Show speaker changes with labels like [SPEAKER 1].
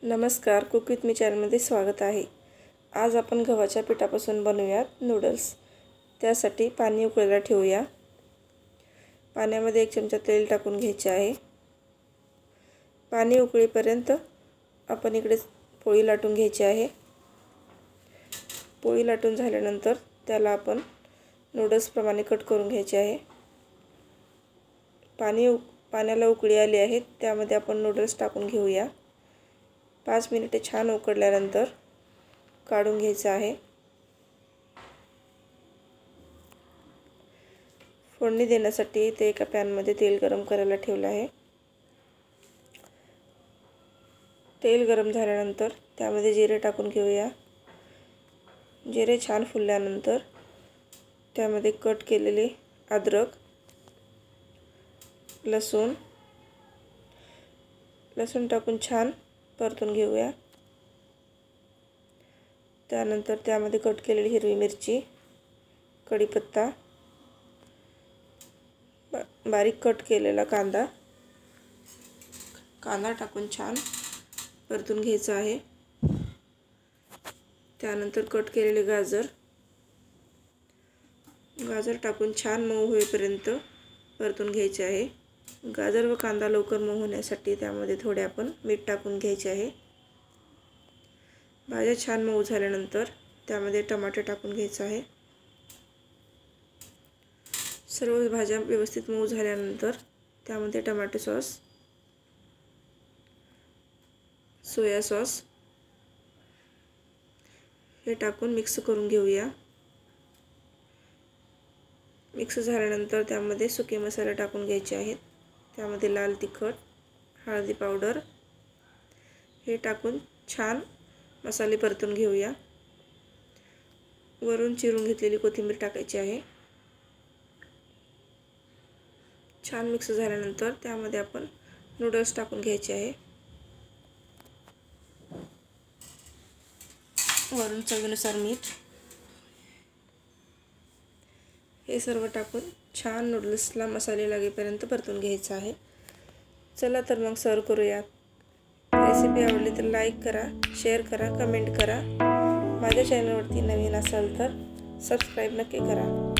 [SPEAKER 1] नमस्कार, cook with me चॅनलमध्ये स्वागत आहे। आज आपण गव्हाच्या पिठापासून बनवूयात नूडल्स। त्यासाठी पाणी उकळायला ठेवूया। पाण्यामध्ये 1 चमचा तेल टाकून घ्यायचे आहे। पाणी उकळेपर्यंत आपण इकडे पोळी लाटून घ्यायची आहे। पोळी लाटून झाल्यानंतर त्याला आपण नूडल्स प्रमाणे कट करून घ्यायचे आहे। पाण्याला उकळी आली आहे, त्यामध्ये आपण नूडल्स टाकून घेऊया। 5 मिनिटे छान उकडल्यानंतर काढून घ्यायचं आहे। फोडणी देण्यासाठी इथे एका पॅनमध्ये तेल गरम करायला ठेवलं आहे। तेल गरम झाल्यानंतर त्यामध्ये जिरे टाकून घेऊया। जिरे छान फुलल्यानंतर त्यामध्ये कट केलेले अद्रक, लसूण टाकून छान परतून घेऊया। त्यानंतर त्यामध्ये कट केलेली हिरवी मिरची, कढीपत्ता, बारीक कट केलेला कांदा टाकून छान परतून घ्यायचा आहे। त्यानंतर कट केलेले गाजर टाकून छान मऊ होईपर्यंत परतून घ्यायचे आहे। गाजर व कांदा लवकर मऊ होण्यासाठी त्यामध्ये थोडे आपण मीठ टाकून घ्यायचे आहे। भाज्या छान मऊ झाल्यानंतर त्यामध्ये टमाटे टाकून घ्यायचे आहे। सर्व भाज्या व्यवस्थित मऊ झाल्यानंतर त्यामध्ये टमाटो सॉस, सोया सॉस हे टाकून मिक्स करून घेऊया। मिक्स झाल्यानंतर त्यामध्ये सुके मसाले टाकून घ्यायचे आहेत। त्यामध्ये लाल तिखट, हळदी पावडर हे टाकून छान मसाले परतून घेऊया। वरून चिरून घेतलेली कोथिंबीर टाकायची आहे। छान मिक्स झाल्यानंतर त्यामध्ये आपण नूडल्स टाकून घ्यायचे आहे। वरून चवीनुसार मीठ हे सर्व टाकून छान नूडल्सला मसाले लागेपर्यंत परतून घ्यायचं आहे। चला तर मग सर्व करूयात। रेसिपी आवडली तर लाईक करा, शेअर करा, कमेंट करा। माझ्या चॅनलवरती नवीन असाल तर सबस्क्राईब नक्की करा।